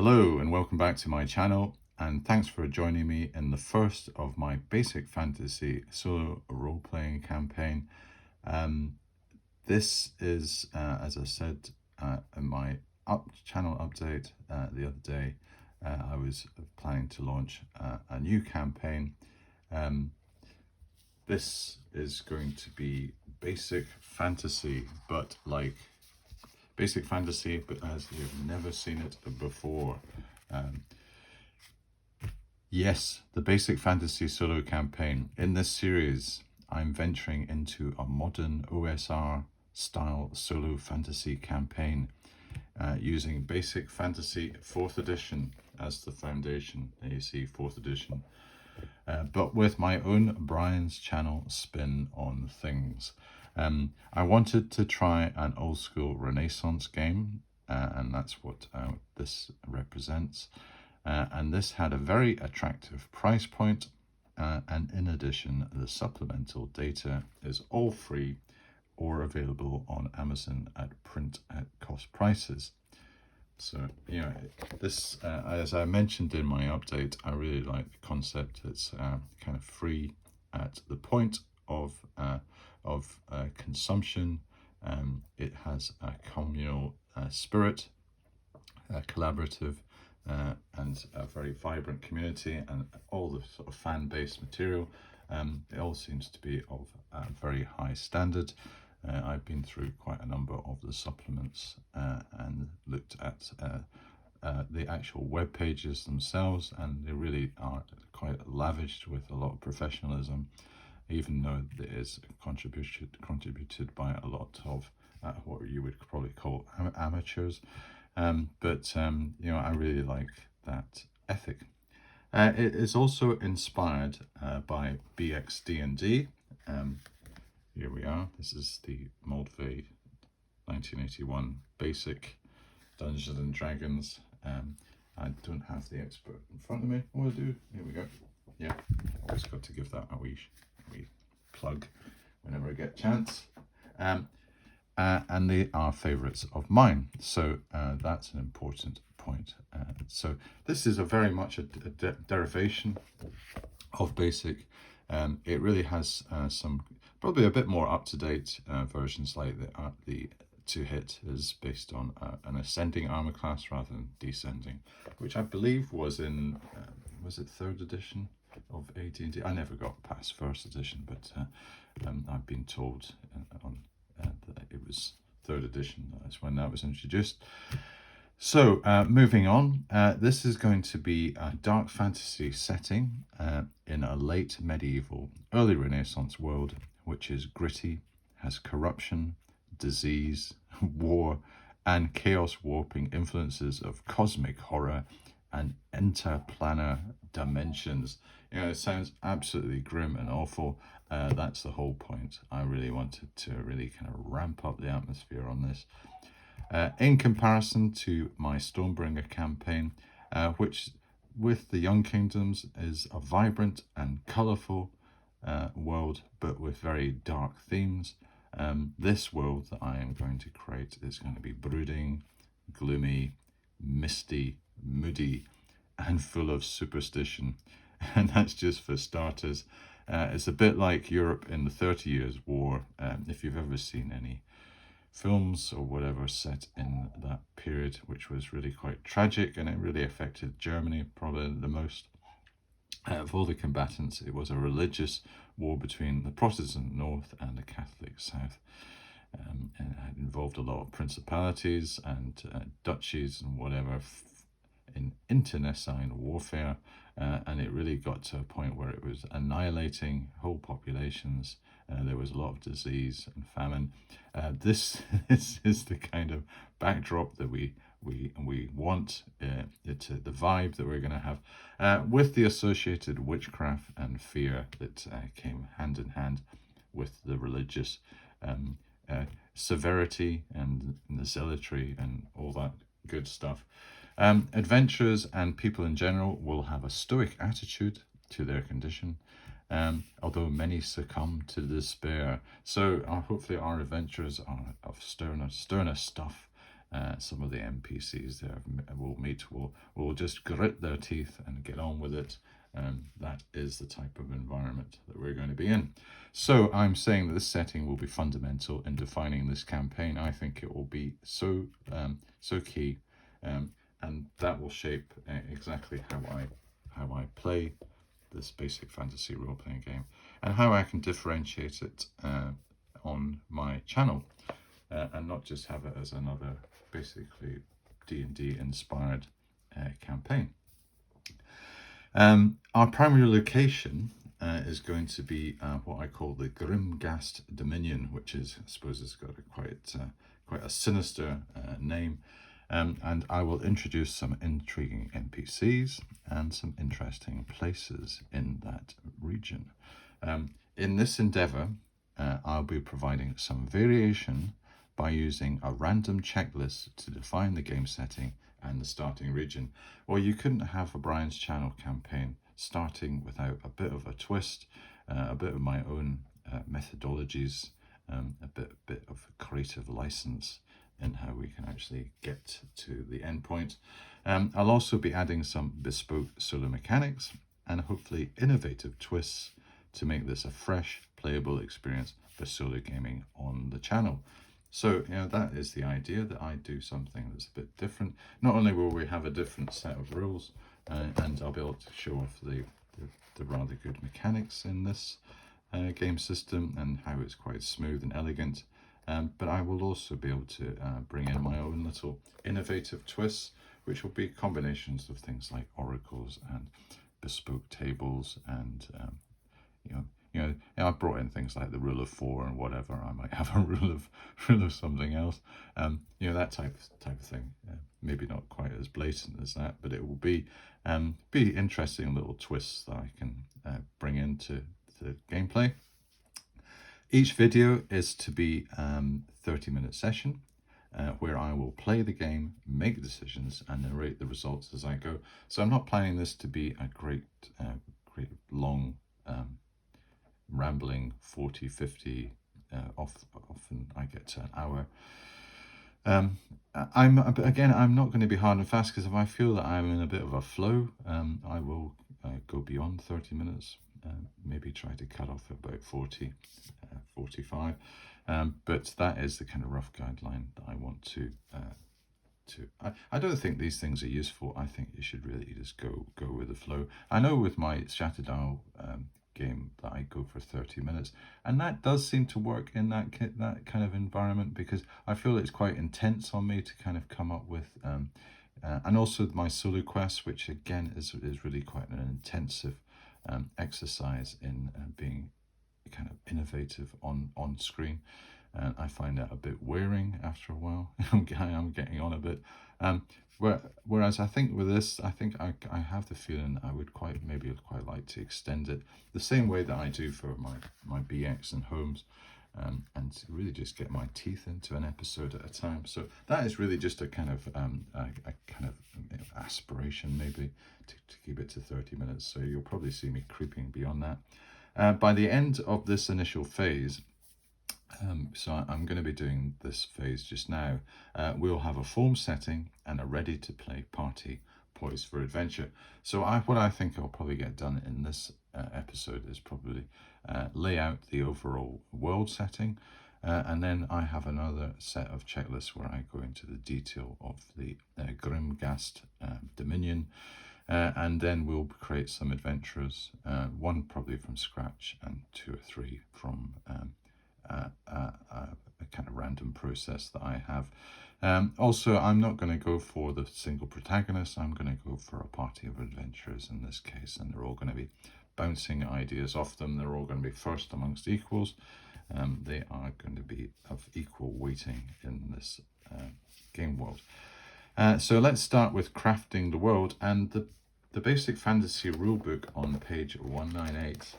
Hello and welcome back to my channel, and thanks for joining me in the first of my basic fantasy solo role-playing campaign. This is, as I said in my channel update the other day, I was planning to launch a new campaign. This is going to be basic fantasy, but like basic fantasy, but as you've never seen it before. Yes, the basic fantasy solo campaign. In this series, I'm venturing into a modern OSR style solo fantasy campaign using basic fantasy 4th edition as the foundation. There you see 4th edition. But with my own Brian's channel spin on things. I wanted to try an old school Renaissance game, and that's what this represents. And this had a very attractive price point, and in addition, the supplemental data is all free or available on Amazon at print at cost prices. So, this, as I mentioned in my update, I really like the concept. It's kind of free at the point of consumption. It has a communal spirit, collaborative, and a very vibrant community, and all the sort of fan-based material. It all seems to be of a very high standard. I've been through quite a number of the supplements and looked at the actual web pages themselves, and they really are quite lavished with a lot of professionalism, even though it is contributed by a lot of what you would probably call amateurs. But I really like that ethic. It is also inspired by BXD&D. Here we are. This is the Moldvay 1981 basic Dungeons and Dragons. I don't have the expert in front of me. Oh, I do. Here we go. Yeah, always got to give that a wee plug whenever I get a chance. And they are favourites of mine, so that's an important point. So this is a very much a derivation of basic. It really has some probably a bit more up-to-date versions, like the to hit is based on an ascending armor class rather than descending, which I believe was in was it 3rd edition of AD&D? I never got past 1st edition, but I've been told that it was 3rd edition. That's when that was introduced. So moving on, this is going to be a dark fantasy setting in a late medieval, early Renaissance world, which is gritty, has corruption, disease, war, and chaos warping influences of cosmic horror and interplanar dimensions. It sounds absolutely grim and awful. That's the whole point. I really wanted to really kind of ramp up the atmosphere on this. In comparison to my Stonebringer campaign, which with the Young Kingdoms is a vibrant and colourful world, but with very dark themes. This world that I am going to create is going to be brooding, gloomy, misty, moody, and full of superstition. And that's just for starters. It's a bit like Europe in the 30 Years' War, if you've ever seen any films or whatever set in that period, which was really quite tragic, and it really affected Germany probably the most. Of all the combatants, it was a religious war between the Protestant North and the Catholic South. And it had involved a lot of principalities and duchies and whatever in internecine warfare, and it really got to a point where it was annihilating whole populations. There was a lot of disease and famine. This is the kind of backdrop that we want, the vibe that we're going to have, with the associated witchcraft and fear that came hand in hand with the religious severity and the zealotry and all that good stuff. Adventurers and people in general will have a stoic attitude to their condition, although many succumb to despair. So hopefully our adventurers are of sterner stuff, some of the NPCs there will meet will just grit their teeth and get on with it. That is the type of environment that we're going to be in. So I'm saying that this setting will be fundamental in defining this campaign. I think it will be so key, and that will shape exactly how I play this basic fantasy role-playing game, and how I can differentiate it on my channel, and not just have it as another basically D&D inspired campaign. Our primary location is going to be what I call the Grimghast Dominion, which is, I suppose, it's got quite a sinister name. And I will introduce some intriguing NPCs and some interesting places in that region. In this endeavour, I'll be providing some variation by using a random checklist to define the game setting and the starting region. Well, you couldn't have a Brian's Channel campaign starting without a bit of a twist, a bit of my own methodologies, a bit of creative license in how we can actually get to the end point. I'll also be adding some bespoke solo mechanics and hopefully innovative twists to make this a fresh, playable experience for solo gaming on the channel. So, that is the idea, that I do something that's a bit different. Not only will we have a different set of rules, and I'll be able to show off the rather good mechanics in this game system and how it's quite smooth and elegant, but I will also be able to bring in my own little innovative twists, which will be combinations of things like oracles and bespoke tables, and I've brought in things like the rule of 4 and whatever. I might have a rule of something else, that type of thing. Maybe not quite as blatant as that, but it will be interesting little twists that I can bring into the gameplay. Each video is to be 30-minute session, where I will play the game, make decisions, and narrate the results as I go. So I'm not planning this to be a great long rambling 40, 50, often I get to an hour. I'm not going to be hard and fast, because if I feel that I'm in a bit of a flow, I will go beyond 30 minutes, maybe try to cut off at about 40, 45. But that is the kind of rough guideline that I want to I don't think these things are useful. I think you should really just go with the flow. I know with my Shattered Isle game that I go for 30 minutes, and that does seem to work in that kind of environment, because I feel it's quite intense on me to kind of come up with and also my solo quest, which again is really quite an intensive exercise in being kind of innovative on screen, and I find that a bit wearing after a while. I'm getting on a bit. Whereas I think with this, I have the feeling I would quite like to extend it the same way that I do for my BX and Homes, and really just get my teeth into an episode at a time. So that is really just a kind of aspiration, maybe to keep it to 30 minutes. So you'll probably see me creeping beyond that. By the end of this initial phase, so I'm going to be doing this phase just now, we'll have a form setting and a ready to play party poised for adventure. So what I think I'll probably get done in this episode is probably lay out the overall world setting, and then I have another set of checklists where I go into the detail of the Grimghast Dominion, and then we'll create some adventurers, one probably from scratch and 2 or 3 from a kind of random process that I have. Also, I'm not going to go for the single protagonist. I'm going to go for a party of adventurers in this case, and they're all going to be bouncing ideas off them. They're all going to be first amongst equals. They are going to be of equal weighting in this game world. So let's start with crafting the world, and the basic fantasy rulebook on page 198.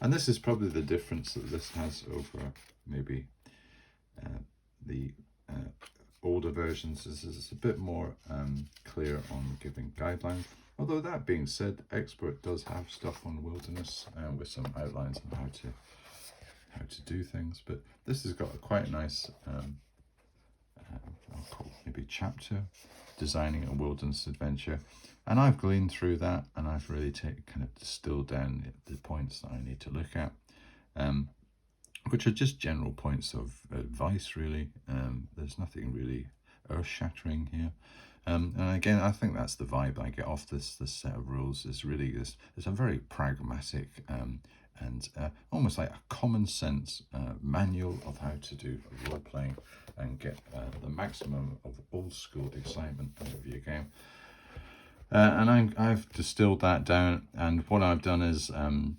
And this is probably the difference that this has over maybe the older versions. This is a bit more clear on giving guidelines. Although that being said, Expert does have stuff on wilderness with some outlines on how to do things. But this has got a quite nice I'll call maybe chapter, designing a wilderness adventure. And I've gleaned through that, and I've really kind of distilled down the points that I need to look at, which are just general points of advice, really. There's nothing really earth-shattering here. And again, I think that's the vibe I get off this set of rules. Is really this. It's a very pragmatic and almost like a common sense manual of how to do role playing and get the maximum of old school excitement out of your game. And I've distilled that down, and what I've done is I'm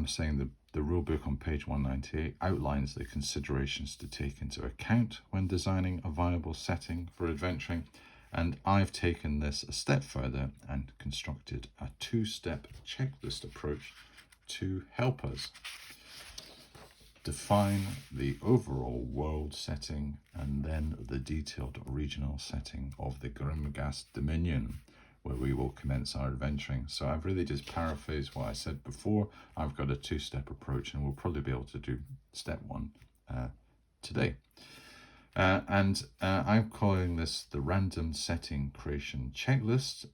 saying the rule book on page 198 outlines the considerations to take into account when designing a viable setting for adventuring, and I've taken this a step further and constructed a 2-step checklist approach to help us define the overall world setting and then the detailed regional setting of the Grimghast Dominion, where we will commence our adventuring. So I've really just paraphrased what I said before. I've got a 2-step approach, and we'll probably be able to do step 1 today. I'm calling this the random setting creation checklist.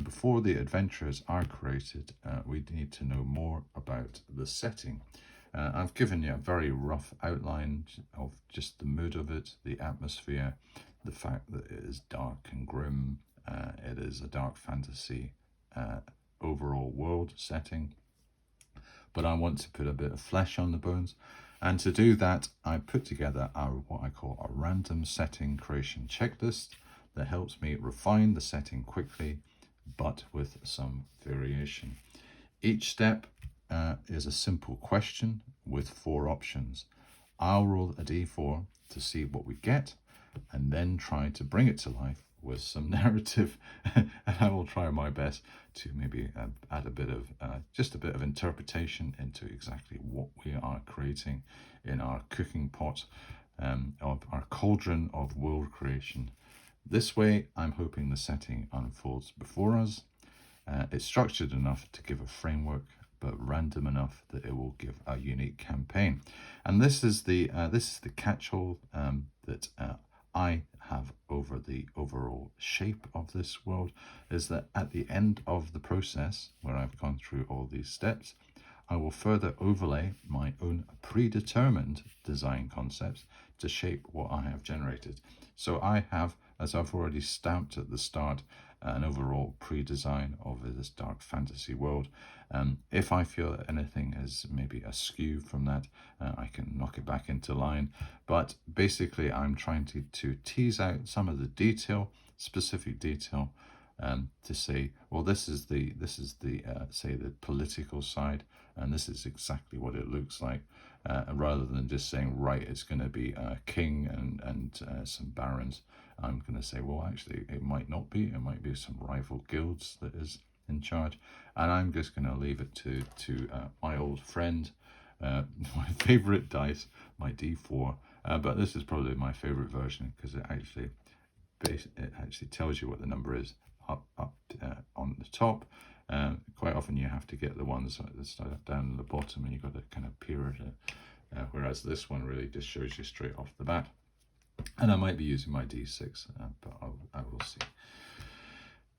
Before the adventures are created, we need to know more about the setting. I've given you a very rough outline of just the mood of it, the atmosphere, the fact that it is dark and grim. It is a dark fantasy overall world setting, but I want to put a bit of flesh on the bones. And to do that, I put together what I call a random setting creation checklist that helps me refine the setting quickly, but with some variation. Each step is a simple question with 4 options. I'll roll a d4 to see what we get, and then try to bring it to life with some narrative. And I will try my best to maybe add a bit of just a bit of interpretation into exactly what we are creating in our cooking pot of our cauldron of world creation. This way, I'm hoping the setting unfolds before us. It's structured enough to give a framework, but random enough that it will give a unique campaign. And this is the catch-all that I have over the overall shape of this world, is that at the end of the process, where I've gone through all these steps, I will further overlay my own predetermined design concepts to shape what I have generated. So I have, as I've already stamped at the start, an overall pre-design of this dark fantasy world. If I feel that anything is maybe askew from that, I can knock it back into line. But basically, I'm trying to tease out some of the detail, specific detail, to say, well, this is the say the political side, and this is exactly what it looks like, rather than just saying, right, it's going to be a king and some barons. I'm going to say, well, actually, it might not be. It might be some rival guilds that is in charge, and I'm just going to leave it to my old friend, my favorite dice, my D4. But this is probably my favorite version because it actually tells you what the number is up on the top. Quite often you have to get the ones that start down at the bottom, and you've got to kind of peer at it. Whereas this one really just shows you straight off the bat. And I might be using my D6, but I will see.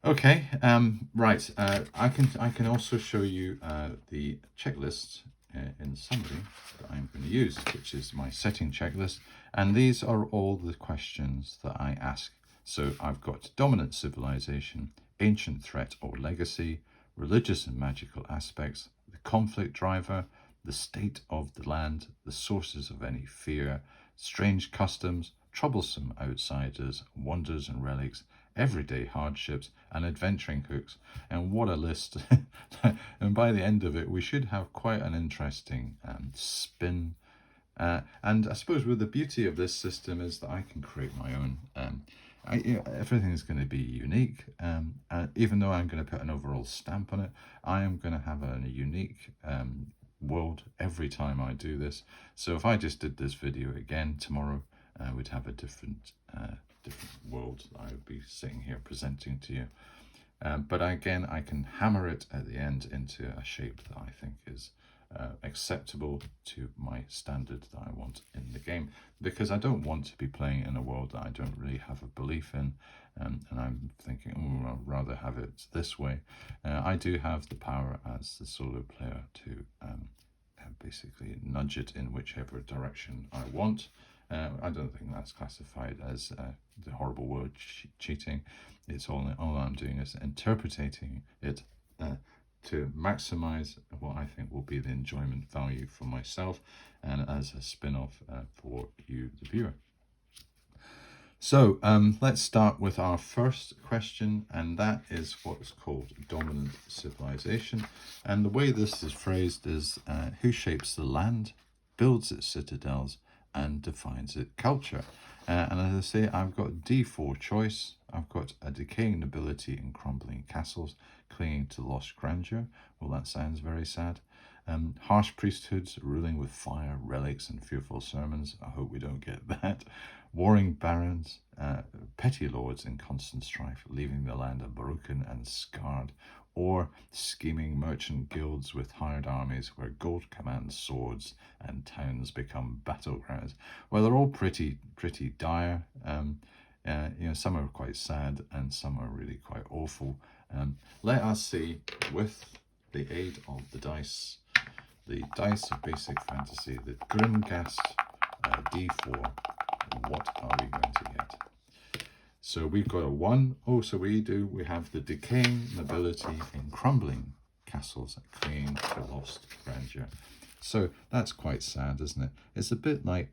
Okay, right. I can also show you the checklist in summary that I'm going to use, which is my setting checklist. And these are all the questions that I ask. So I've got dominant civilization, ancient threat or legacy, religious and magical aspects, the conflict driver, the state of the land, the sources of any fear, strange customs, troublesome outsiders, wonders and relics, everyday hardships, and adventuring hooks. And what a list. And by the end of it, we should have quite an interesting spin. And I suppose with the beauty of this system is that I can create my own. Everything is going to be unique. Even though I'm going to put an overall stamp on it, I am going to have a unique world every time I do this. So if I just did this video again tomorrow, we'd have a different world that I would be sitting here presenting to you. But again, I can hammer it at the end into a shape that I think is acceptable to my standard that I want in the game, because I don't want to be playing in a world that I don't really have a belief in, and I'm thinking, oh, I'd rather have it this way. I do have the power as the solo player to basically nudge it in whichever direction I want. I don't think that's classified as the horrible word cheating. It's all I'm doing is interpreting it to maximize what I think will be the enjoyment value for myself and as a spin-off for you, the viewer. So let's start with our first question, and that is what's called dominant civilization. And the way this is phrased is who shapes the land, builds its citadels, and defines its culture. And as I say, I've got D4 choice. I've got a decaying nobility and crumbling castles, clinging to lost grandeur. Well, that sounds very sad. Harsh priesthoods ruling with fire, relics, and fearful sermons. I hope we don't get that. Warring barons, petty lords in constant strife, leaving the land unbroken and scarred. Or scheming merchant guilds with hired armies where gold commands swords and towns become battlegrounds. Well, they're all pretty dire. Some are quite sad and some are really quite awful. Let us see, with the aid of the dice of basic fantasy, the Grimgast D4, what are we going to get? So we've got a 1. Oh, so we have the decaying nobility in crumbling castles, clinging to lost grandeur. So that's quite sad, isn't it? It's a bit like,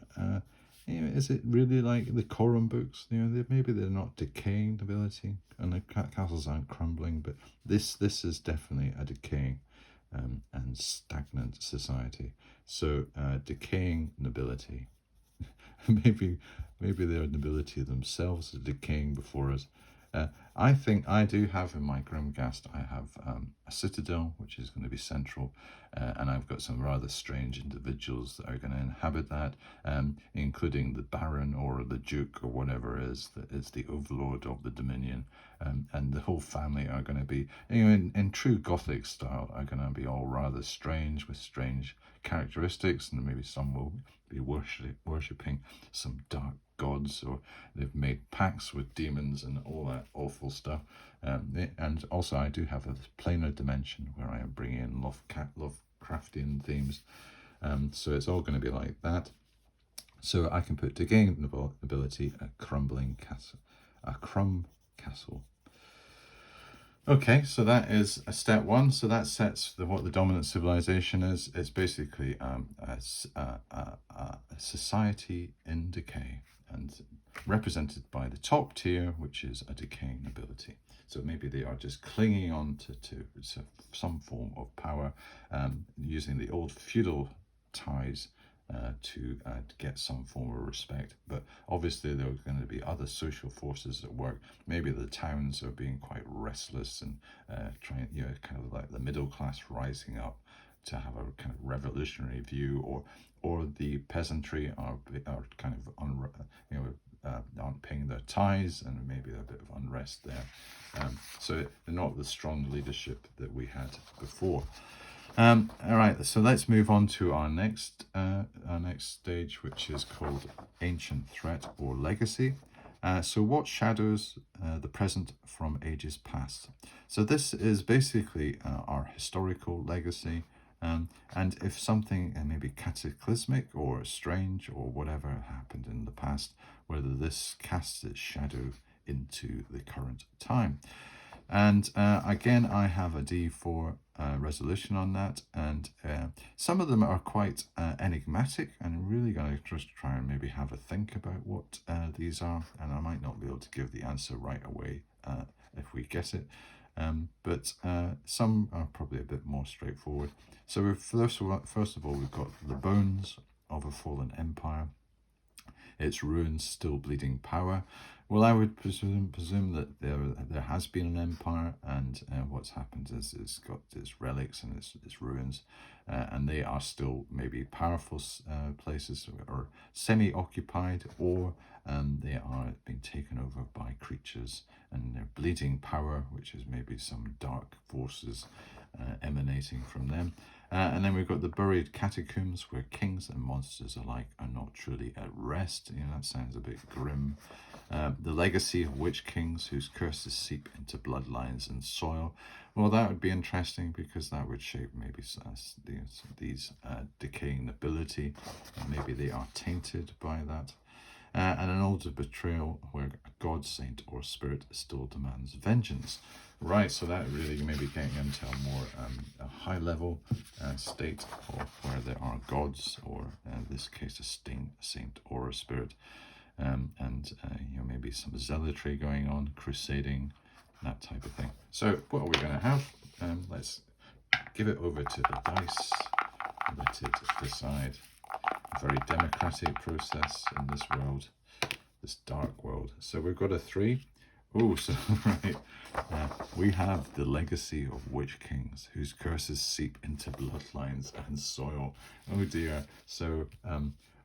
is it really like the Coram books? Maybe they're not decaying nobility and the castles aren't crumbling, but this is definitely a decaying and stagnant society. So decaying nobility. maybe their nobility themselves are decaying before us. I think I do have in my Grimgast, I have a citadel, which is going to be central, and I've got some rather strange individuals that are going to inhabit that, including the Baron or the Duke or whatever that is the overlord of the Dominion, and the whole family are going to be, in true Gothic style, are going to be all rather strange with strange characteristics, and maybe some will be worshipping some dark gods, or they've made pacts with demons and all that awful stuff. And also I do have a planar dimension where I am bringing in Lovecraftian themes. So it's all going to be like that. So I can put decaying nobility, a crumbling castle, a crumb castle. Okay, so that is a step 1. So that sets what the dominant civilization is. It's basically a society in decay, and represented by the top tier, which is a decaying nobility. So maybe they are just clinging on to some form of power, using the old feudal ties to get some form of respect. But obviously there are going to be other social forces at work. Maybe the towns are being quite restless and trying, kind of like the middle class rising up to have a kind of revolutionary view, or the peasantry are kind of aren't paying their tithes, and maybe a bit of unrest there. So they're not the strong leadership that we had before. All right, so let's move on to our next stage, which is called Ancient Threat or Legacy. So what shadows the present from ages past? So this is basically our historical legacy, and if something maybe cataclysmic or strange or whatever happened in the past, whether this casts its shadow into the current time. And again, I have a D4 resolution on that, and some of them are quite enigmatic, and I'm really going to just try and maybe have a think about what these are, and I might not be able to give the answer right away if we get it, but some are probably a bit more straightforward. So first of all, we've got the bones of a fallen empire, its ruins still bleeding power. Well, I would presume that there has been an empire, and what's happened is it's got its relics and its ruins, and they are still maybe powerful places, or semi-occupied, or they are being taken over by creatures, and they're bleeding power, which is maybe some dark forces emanating from them. And then we've got the buried catacombs where kings and monsters alike are not truly at rest. That sounds a bit grim. The legacy of witch kings whose curses seep into bloodlines and soil. Well, that would be interesting because that would shape maybe these decaying nobility, and maybe they are tainted by that. And an older betrayal where a god, saint, or spirit still demands vengeance. Right, so that really maybe getting into a more a high level state, or where there are gods, or in this case a saint or a spirit, and maybe some zealotry going on, crusading, that type of thing. So what are we going to have? Let's give it over to the dice, let it decide. A very democratic process in this world, this dark world. So we've got a 3. Oh, so right, we have the legacy of witch kings whose curses seep into bloodlines and soil. Oh dear. So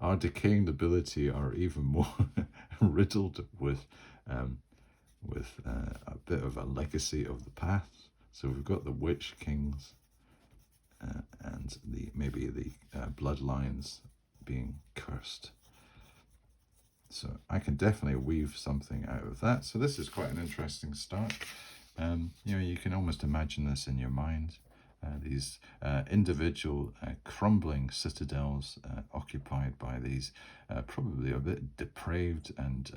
our decaying nobility are even more riddled with a bit of a legacy of the past. So we've got the witch kings and maybe the bloodlines being cursed. So I can definitely weave something out of that. So this is quite an interesting start. You can almost imagine this in your mind. These individual crumbling citadels occupied by these probably a bit depraved and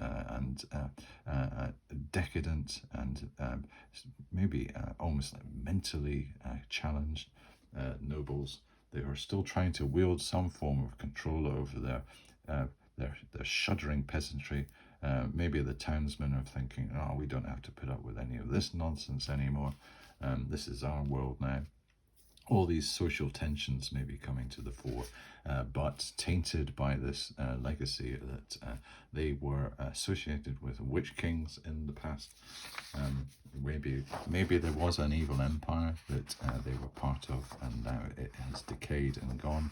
decadent and maybe almost like mentally challenged nobles. They are still trying to wield some form of control over their shuddering peasantry. Maybe the townsmen are thinking, oh, we don't have to put up with any of this nonsense anymore. This is our world now. All these social tensions may be coming to the fore, but tainted by this legacy that they were associated with witch kings in the past. Maybe there was an evil empire that they were part of, and now it has decayed and gone.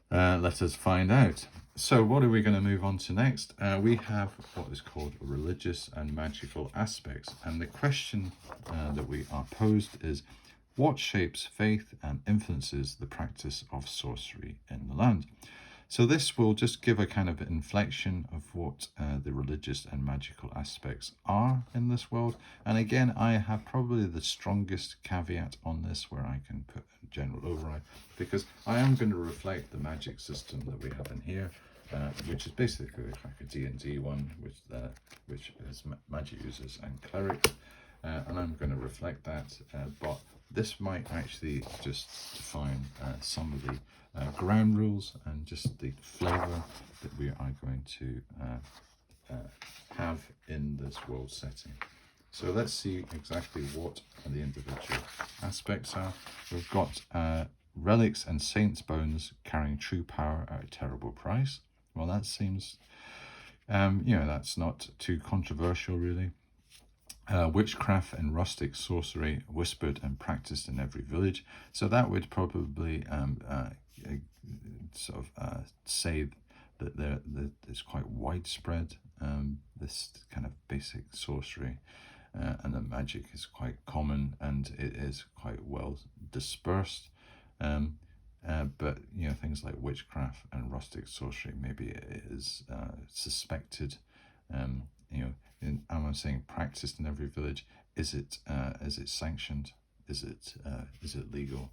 Let us find out. So what are we going to move on to next? We have what is called religious and magical aspects. And the question that we are posed is, what shapes faith and influences the practice of sorcery in the land? So this will just give a kind of inflection of what the religious and magical aspects are in this world. And again, I have probably the strongest caveat on this, where I can put a general override, because I am going to reflect the magic system that we have in here, which is basically like a D&D one, which is magic users and clerics. And I'm going to reflect that, but this might actually just define some of the ground rules and just the flavour that we are going to have in this world setting. So let's see exactly what the individual aspects are. We've got relics and saints' bones carrying true power at a terrible price. Well, that seems, that's not too controversial, really. Witchcraft and rustic sorcery whispered and practiced in every village. So that would probably say that it's quite widespread, this kind of basic sorcery, and the magic is quite common and it is quite well dispersed. But things like witchcraft and rustic sorcery, maybe it is suspected. I'm saying practiced in every village. Is it sanctioned? Is it legal?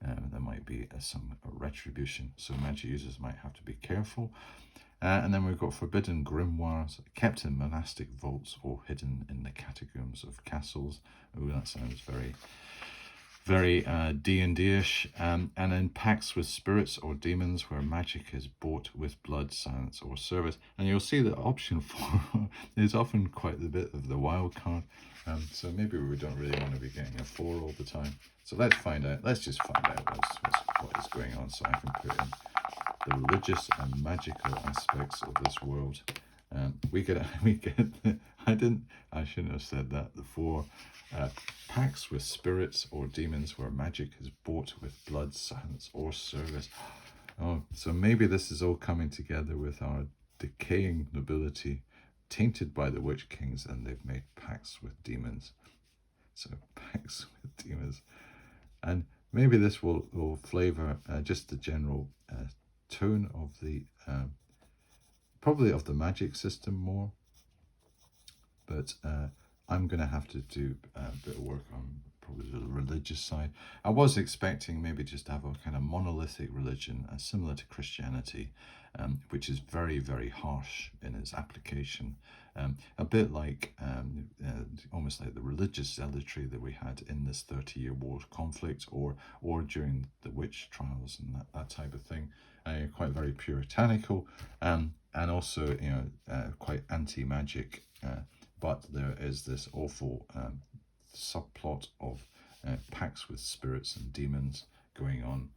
There might be some retribution, so magic users might have to be careful. And then we've got forbidden grimoires kept in monastic vaults or hidden in the catacombs of castles. Oh, that sounds very D&D-ish, and in pacts with spirits or demons where magic is bought with blood, silence, or service. And you'll see that option 4 is often quite a bit of the wild card, so maybe we don't really want to be getting a 4 all the time. So let's find out. Let's just find out what is going on, so I can put in the religious and magical aspects of this world. We get I shouldn't have said that. The 4 pacts with spirits or demons where magic is bought with blood, silence, or service. Oh, so maybe this is all coming together with our decaying nobility, tainted by the witch kings, and they've made pacts with demons. So pacts with demons, and maybe this will flavour just the general tone of the probably of the magic system more, but I'm going to have to do a bit of work on probably the religious side. I was expecting maybe just to have a kind of monolithic religion, similar to Christianity, which is very, very harsh in its application. A bit like almost like the religious zealotry that we had in this 30-year war conflict, or during the witch trials and that type of thing. Quite very puritanical, and also quite anti-magic. But there is this awful subplot of pacts with spirits and demons going on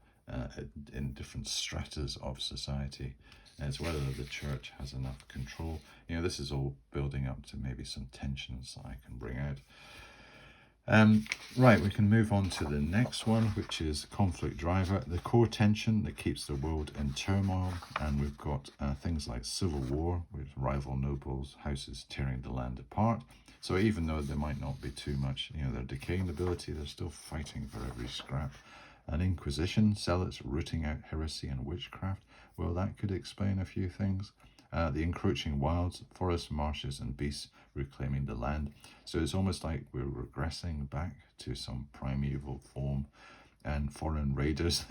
in different stratas of society. And it's whether the church has enough control. This is all building up to maybe some tensions that I can bring out. Right, we can move on to the next one, which is conflict driver, the core tension that keeps the world in turmoil. And we've got things like civil war with rival nobles, houses tearing the land apart. So even though there might not be too much, their decaying ability, they're still fighting for every scrap. An inquisition, zealots rooting out heresy and witchcraft. Well, that could explain a few things. The encroaching wilds, forests, marshes, and beasts reclaiming the land. So it's almost like we're regressing back to some primeval form. And foreign raiders,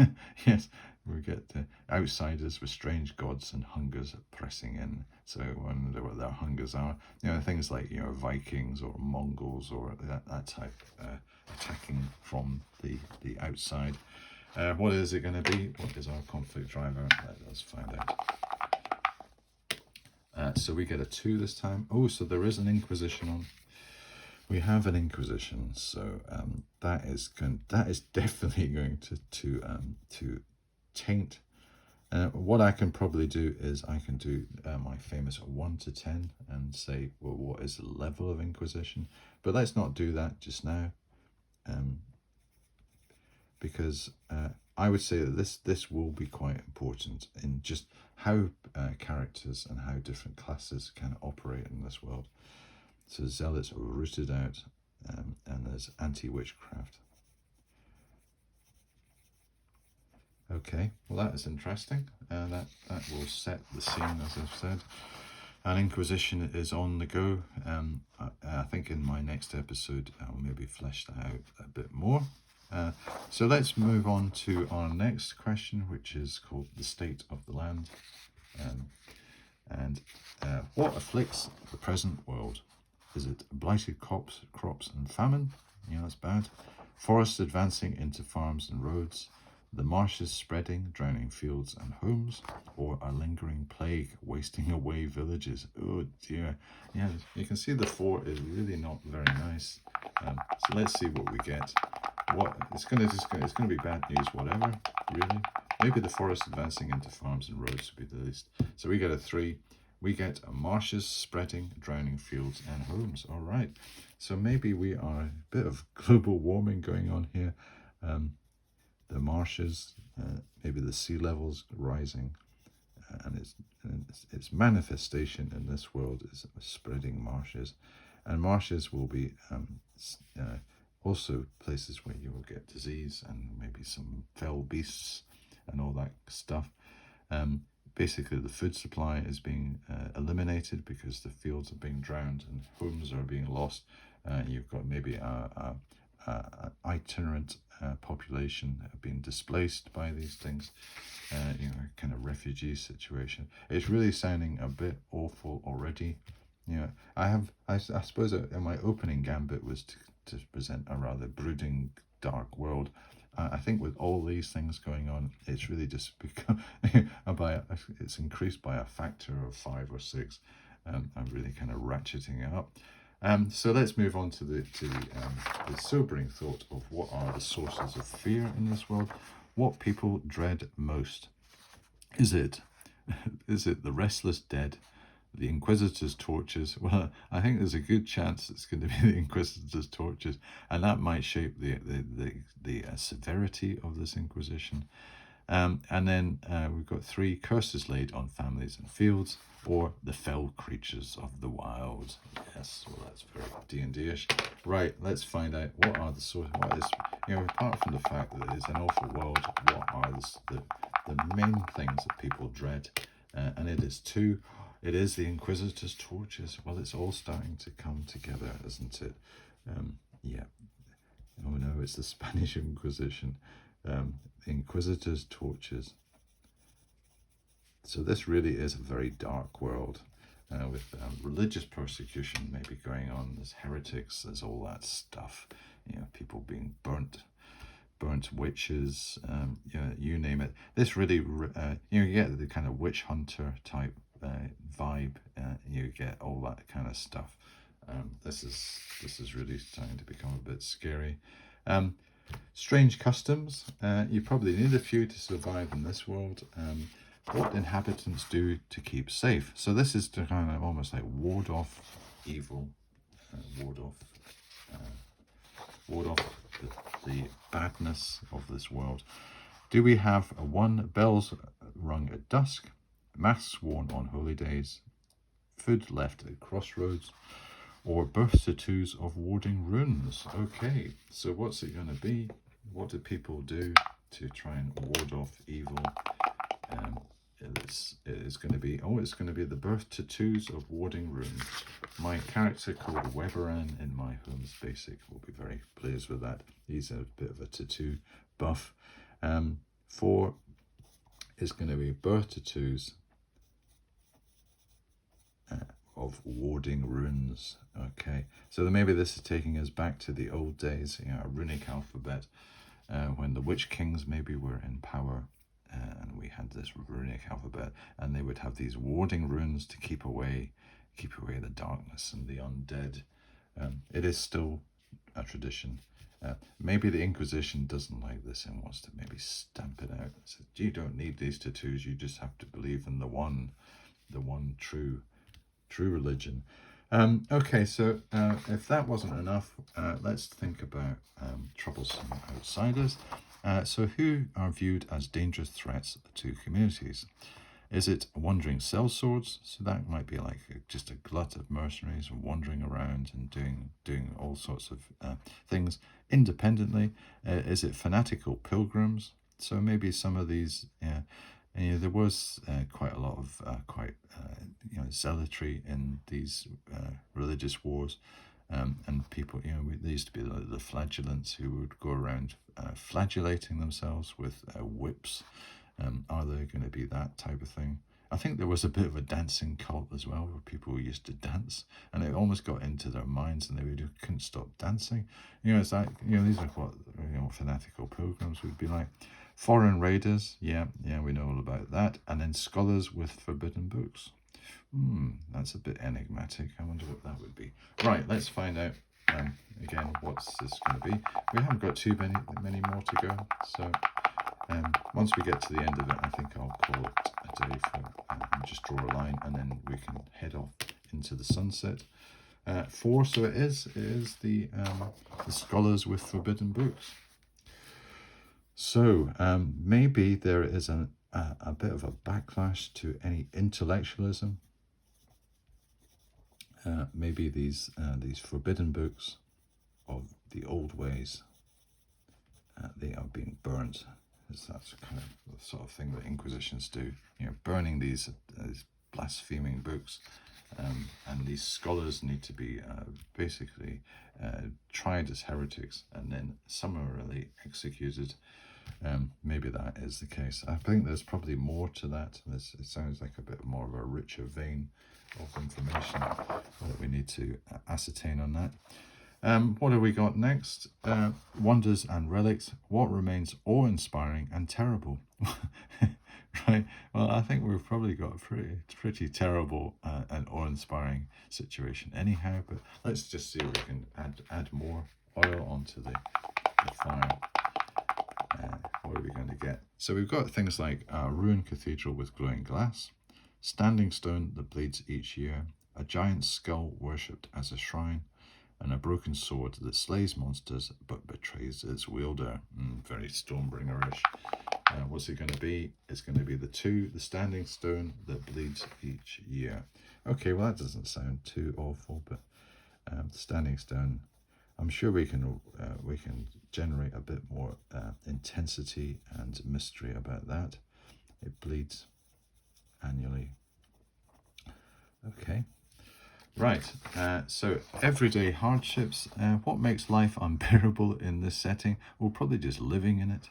yes, we get outsiders with strange gods and hungers pressing in. So I wonder what their hungers are. Things like Vikings or Mongols or that type attacking from the outside. What is it going to be? What is our conflict driver? Let's find out. So we get a 2 this time. Oh, so there is an Inquisition on. We have an Inquisition, so that is definitely going to taint. What I can probably do is I can do my famous 1 to 10 and say, well, what is the level of Inquisition? But let's not do that just now, because I would say that this will be quite important in just how characters and how different classes can operate in this world. So zealots are rooted out, and there's anti-witchcraft. Okay, well that is interesting. That will set the scene, as I've said. An Inquisition is on the go. I think in my next episode I'll maybe flesh that out a bit more. So let's move on to our next question, which is called the state of the land. What afflicts the present world? Is it blighted crops and famine? That's bad. Forests advancing into farms and roads. The marshes spreading, drowning fields and homes. Or a lingering plague wasting away villages. Oh dear. Yeah, you can see the 4 is really not very nice. So let's see what we get. It's going to be bad news, whatever, really. Maybe the forest advancing into farms and roads would be the least. So we get a 3. We get marshes spreading, drowning fields and homes. All right. So maybe we are a bit of global warming going on here. The marshes, maybe the sea levels rising, and its manifestation in this world is spreading marshes, and marshes will be also places where you will get disease and maybe some fell beasts and all that stuff. Basically, the food supply is being eliminated because the fields are being drowned and homes are being lost. You've got maybe a itinerant population being displaced by these things. Kind of refugee situation. It's really sounding a bit awful already. I suppose my opening gambit was to present a rather brooding, dark world. I think with all these things going on, it's really just become it's increased by a factor of 5 or 6. I'm really kind of ratcheting it up. So let's move on to the sobering thought of what are the sources of fear in this world. What people dread most? Is it the restless dead? The Inquisitor's torches? Well, I think there's a good chance it's going to be the Inquisitor's torches, and that might shape the severity of this Inquisition. And then we've got 3 curses laid on families and fields, or the fell creatures of the wild. Yes, well, that's very D&D-ish. Right, let's find out what are the sort. What is, apart from the fact that it's an awful world, what are the main things that people dread? And it is 2. It is the Inquisitor's torches. Well, it's all starting to come together, isn't it? Yeah. Oh no, it's the Spanish Inquisition. Inquisitor's torches. So this really is a very dark world, with religious persecution maybe going on. There's heretics, there's all that stuff. People being burnt witches, you name it. This really, you get the kind of witch hunter type vibe. You get all that kind of stuff. This is really starting to become a bit scary. Strange customs. You probably need a few to survive in this world. What inhabitants do to keep safe. So this is to kind of almost like ward off evil, ward off the badness of this world. Do we have 1 bells rung at dusk, mass worn on holy days, food left at crossroads, or birth tattoos of warding runes? Okay, so what's it going to be? What do people do to try and ward off evil? It is going to be, it's going to be the birth tattoos of warding runes. My character called Weberan in my Homes Basic will be very pleased with that. He's a bit of a tattoo buff. 4 is going to be birth tattoos of warding runes. Okay, so maybe this is taking us back to the old days, a runic alphabet, when the witch kings maybe were in power, and we had this runic alphabet, and they would have these warding runes to keep away the darkness and the undead. It is still a tradition. Maybe the Inquisition doesn't like this and wants to maybe stamp it out. Says, you don't need these tattoos, you just have to believe in the one true religion. Okay, so if that wasn't enough, let's think about troublesome outsiders. So who are viewed as dangerous threats to communities? Is it wandering sellswords? So that might be like just a glut of mercenaries wandering around and doing all sorts of things independently. Is it fanatical pilgrims? So maybe some of these, there was quite a lot of zealotry in these religious wars. And people, there used to be the flagellants who would go around flagellating themselves with whips. Are there going to be that type of thing? I think there was a bit of a dancing cult as well, where people used to dance, and it almost got into their minds, and they couldn't stop dancing. It's like, these are what fanatical pilgrims would be like. Foreign raiders, yeah, we know all about that. And then scholars with forbidden books. That's a bit enigmatic. I wonder what that would be. Right, let's find out. Again, what's this going to be? We haven't got too many more to go. So once we get to the end of it, I think I'll call it a day and just draw a line, and then we can head off into the sunset. 4, so it is the scholars with forbidden books. So maybe there is a bit of a backlash to any intellectualism. Maybe these forbidden books of the old ways, they are being burnt. That's kind of the sort of thing that Inquisitions do, burning these blaspheming books, and these scholars need to be basically tried as heretics and then summarily executed. Maybe that is the case. I think there's probably more to that. It sounds like a bit more of a richer vein of information that we need to ascertain on that. What have we got next? Wonders and relics. What remains awe-inspiring and terrible? Right. Well, I think we've probably got a pretty terrible and awe-inspiring situation anyhow. But let's just see if we can add more oil onto the fire. What are we going to get? So we've got things like a ruined cathedral with glowing glass, standing stone that bleeds each year, a giant skull worshipped as a shrine, and a broken sword that slays monsters but betrays its wielder. Very Stormbringer-ish. What's it going to be? It's going to be the 2, the standing stone that bleeds each year. Okay, well that doesn't sound too awful, but standing stone, I'm sure we can generate a bit more intensity and mystery about that. It bleeds annually. Okay. Right, so everyday hardships. What makes life unbearable in this setting? Well, probably just living in it,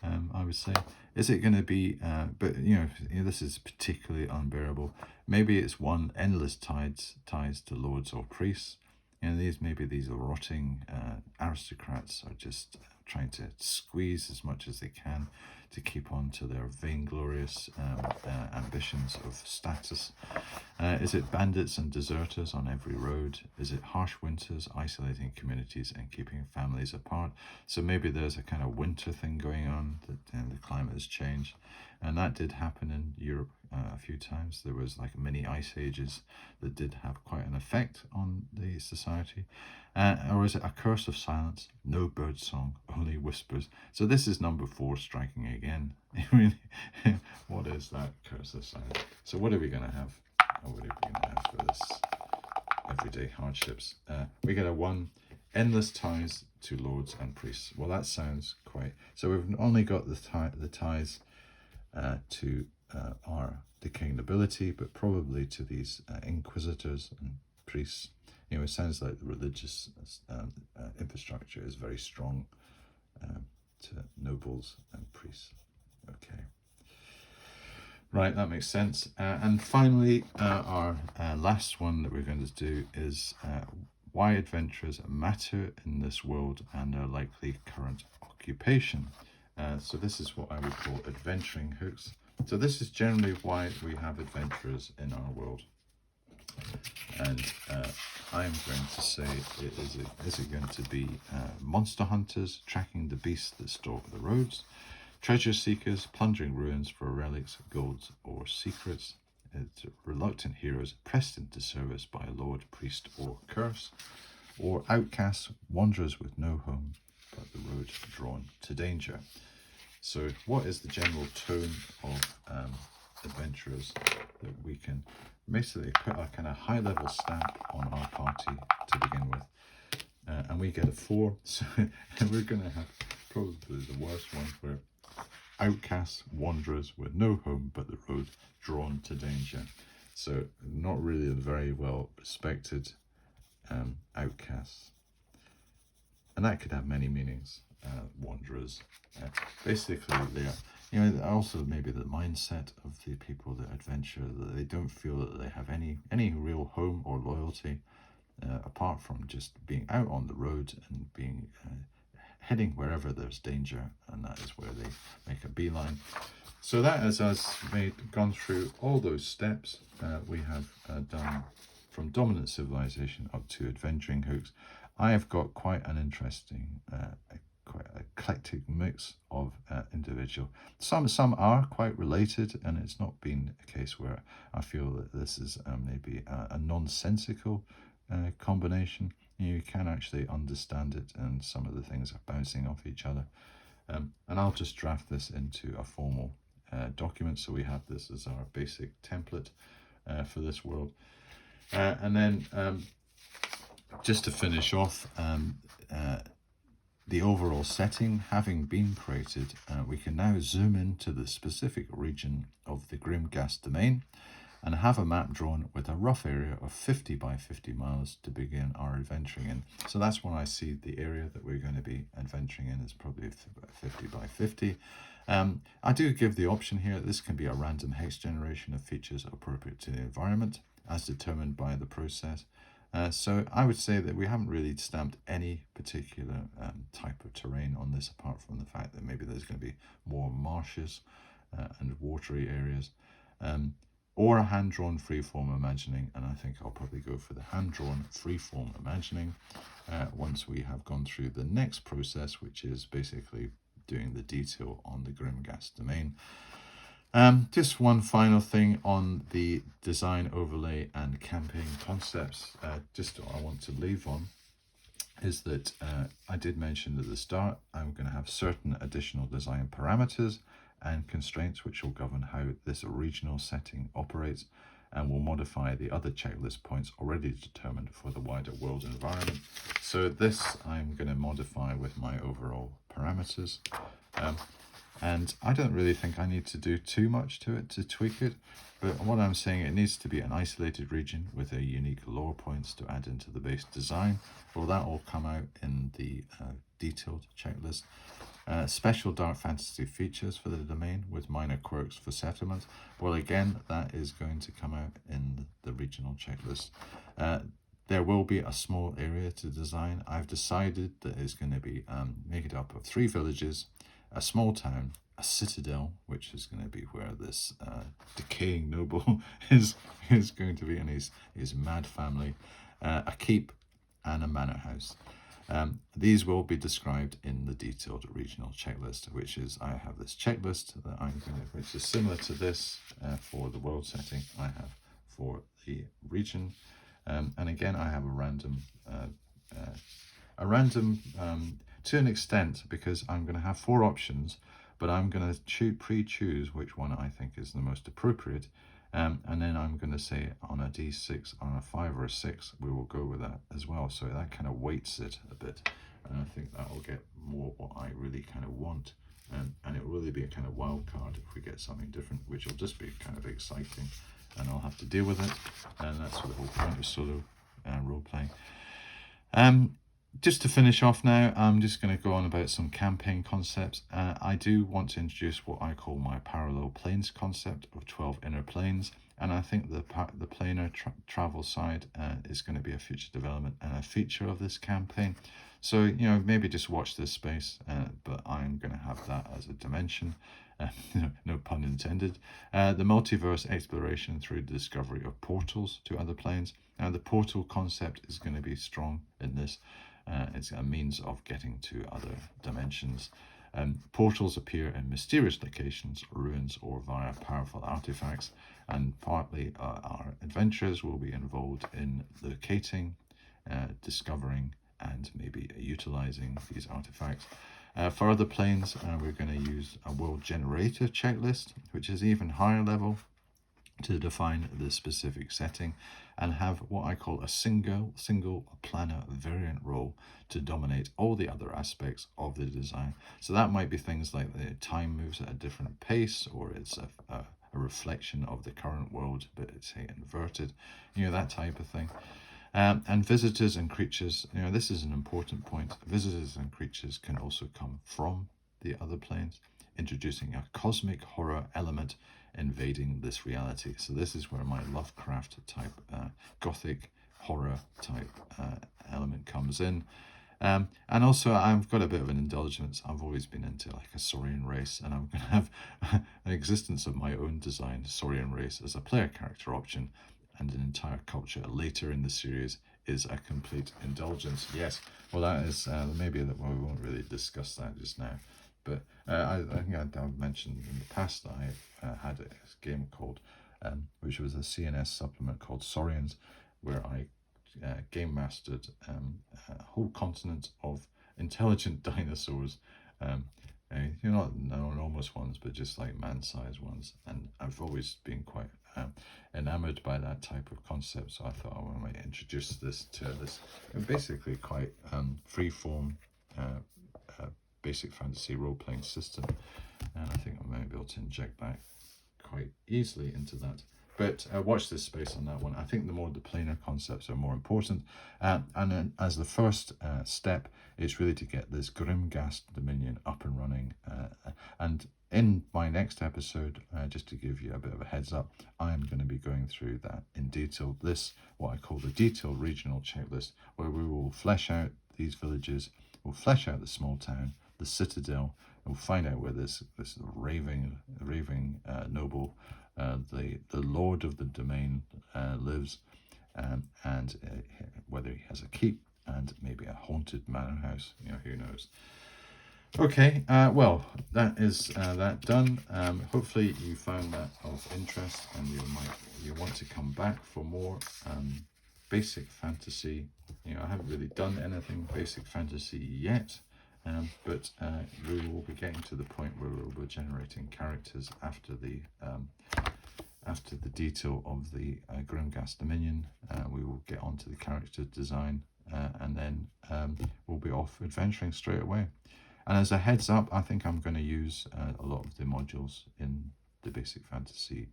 I would say. Is it going to be, but this is particularly unbearable. Maybe it's one, endless ties to lords or priests. Maybe these rotting aristocrats are just trying to squeeze as much as they can to keep on to their vainglorious ambitions of status. Is it bandits and deserters on every road? Is it harsh winters, isolating communities and keeping families apart? So maybe there's a kind of winter thing going on, that the climate has changed. And that did happen in Europe a few times. There was like mini ice ages that did have quite an effect on the society. Or is it a curse of silence? No bird song, only whispers. So this is number 4 striking again. What is that curse of silence? So what are we going to have? What are we going to have for this everyday hardships? We get a 1, endless ties to lords and priests. Well, that sounds quite... So we've only got the ties to our decaying nobility, but probably to these inquisitors and priests. It sounds like the religious infrastructure is very strong to nobles and priests. Okay. Right, that makes sense. And finally, our last one that we're going to do is why adventurers matter in this world and their likely current occupation. So this is what I would call adventuring hooks. So this is generally why we have adventurers in our world. And I'm going to say, is it going to be monster hunters tracking the beasts that stalk the roads? Treasure seekers plundering ruins for relics, golds, or secrets? It's reluctant heroes pressed into service by lord, priest, or curse? Or outcasts, wanderers with no home, but the road drawn to danger? So what is the general tone of adventurers that we can basically put a kind of high-level stamp on our party to begin with? And we get a 4, so we're going to have probably the worst one, where outcasts, wanderers with no home but the road drawn to danger. So not really a very well respected outcasts. And that could have many meanings. Wanderers, basically they are, also maybe the mindset of the people that adventure, that they don't feel that they have any real home or loyalty apart from just being out on the road and being heading wherever there's danger, and that is where they make a beeline. So that is us gone through all those steps. We have done from dominant civilization up to adventuring hooks. I have got quite an interesting quite eclectic mix of individual. Some are quite related, and it's not been a case where I feel that this is maybe a nonsensical combination. You can actually understand it, and some of the things are bouncing off each other. And I'll just draft this into a formal document, so we have this as our basic template for this world. And then just to finish off, the overall setting having been created, we can now zoom into the specific region of the Grimghast domain and have a map drawn with a rough area of 50 by 50 miles to begin our adventuring in. So that's when I see the area that we're going to be adventuring in is probably 50 by 50. I do give the option here, this can be a random hex generation of features appropriate to the environment as determined by the process. So I would say that we haven't really stamped any particular type of terrain on this, apart from the fact that maybe there's going to be more marshes and watery areas, or a hand-drawn freeform imagining, and I think I'll probably go for the hand-drawn freeform imagining once we have gone through the next process, which is basically doing the detail on the Grimghast domain. Just one final thing on the design overlay and campaign concepts, I want to leave on. is that I did mention at the start, I'm going to have certain additional design parameters and constraints which will govern how this regional setting operates, and will modify the other checklist points already determined for the wider world environment. So this I'm going to modify with my overall parameters. And I don't really think I need to do too much to it to tweak it, but what I'm saying, it needs to be an isolated region with a unique lore points to add into the base design. Well, that will come out in the detailed checklist. Special dark fantasy features for the domain with minor quirks for settlement. Well, again, that is going to come out in the regional checklist. There will be a small area to design. I've decided that it's going to be make it up of 3 villages, a small town, a citadel, which is going to be where this decaying noble is going to be, and his mad family, a keep, and a manor house. These will be described in the detailed regional checklist, which is, I have this checklist that I'm going to, which is similar to this for the world setting I have for the region. And again, I have a random to an extent, because I'm going to have 4 options, but I'm going to pre-choose which one I think is the most appropriate. And then I'm going to say on a D6, on a 5 or a 6, we will go with that as well. So that kind of weights it a bit. And I think that will get more what I really kind of want. And it will really be a kind of wild card if we get something different, which will just be kind of exciting. And I'll have to deal with it. And that's the whole point of solo role-playing. Just to finish off now, I'm just going to go on about some campaign concepts. I do want to introduce what I call my parallel planes concept of 12 inner planes, and I think the planar travel side is going to be a future development and a feature of this campaign. So, you know, maybe just watch this space, but I'm going to have that as a dimension. No pun intended. The multiverse exploration through the discovery of portals to other planes. Now, the portal concept is going to be strong in this. It's a means of getting to other dimensions. Portals appear in mysterious locations, ruins, or via powerful artifacts, and partly our adventurers will be involved in locating, discovering, and maybe utilizing these artifacts. For other planes, we're going to use a world generator checklist, which is even higher level, to define the specific setting, and have what I call a single planner variant role to dominate all the other aspects of the design. So that might be things like the time moves at a different pace, or it's a reflection of the current world, but it's, say, inverted, you know, that type of thing. And visitors and creatures, you know, this is an important point. Visitors and creatures can also come from the other planes, introducing a cosmic horror element invading this reality. So this is where my Lovecraft type gothic horror type element comes in. And also, I've got a bit of an indulgence. I've always been into like a Saurian race, and I'm going to have an existence of my own designed Saurian race as a player character option, and an entire culture later in the series is a complete indulgence. Yes, well, that is maybe that, well, we won't really discuss that just now. But I think I've mentioned in the past that I had a game called, which was a CNS supplement called Saurians, where I game mastered a whole continent of intelligent dinosaurs. You're not enormous ones, but just like man-sized ones. And I've always been quite enamored by that type of concept. So I thought I might introduce this to this basically quite free-form basic fantasy role-playing system, and I think I might be able to inject that quite easily into that. But watch this space on that one. I think the planar concepts are more important, and then as the first step, it's really to get this Grimghast Dominion up and running. And in my next episode, just to give you a bit of a heads up, I am going to be going through that in detail. This, what I call the detailed regional checklist, where we will flesh out these villages, we'll flesh out the small town, the citadel, and we'll find out where this raving noble, the lord of the domain, lives, and whether he has a keep and maybe a haunted manor house. You know, who knows. Okay, well, that is that done. Hopefully you found that of interest, and you want to come back for more basic fantasy. I haven't really done anything basic fantasy yet, but we will be getting to the point where we're generating characters after the detail of the Grimghast Dominion. We will get onto the character design, and then we'll be off adventuring straight away. And as a heads up, I think I'm going to use a lot of the modules in the basic fantasy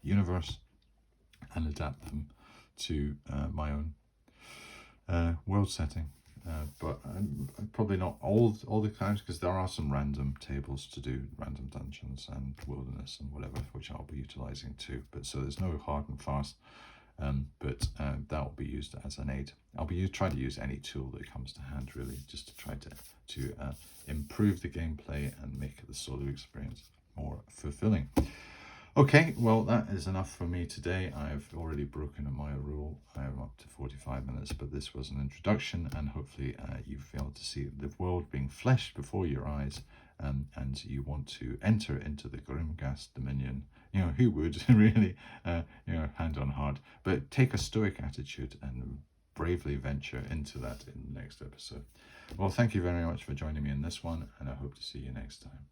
universe and adapt them to my own world setting. But probably not all the times, because there are some random tables to do, random dungeons and wilderness and whatever, which I'll be utilizing too. But so there's no hard and fast, but that will be used as an aid. I'll be trying to use any tool that comes to hand, really, just to try to improve the gameplay and make the solo experience more fulfilling. Okay, well, that is enough for me today. I've already broken my rule. I am up to 45 minutes, but this was an introduction, and hopefully you've been able to see the world being fleshed before your eyes, and you want to enter into the Grimghast Dominion. Who would really, hand on heart, but take a stoic attitude and bravely venture into that in the next episode. Well, thank you very much for joining me in this one, and I hope to see you next time.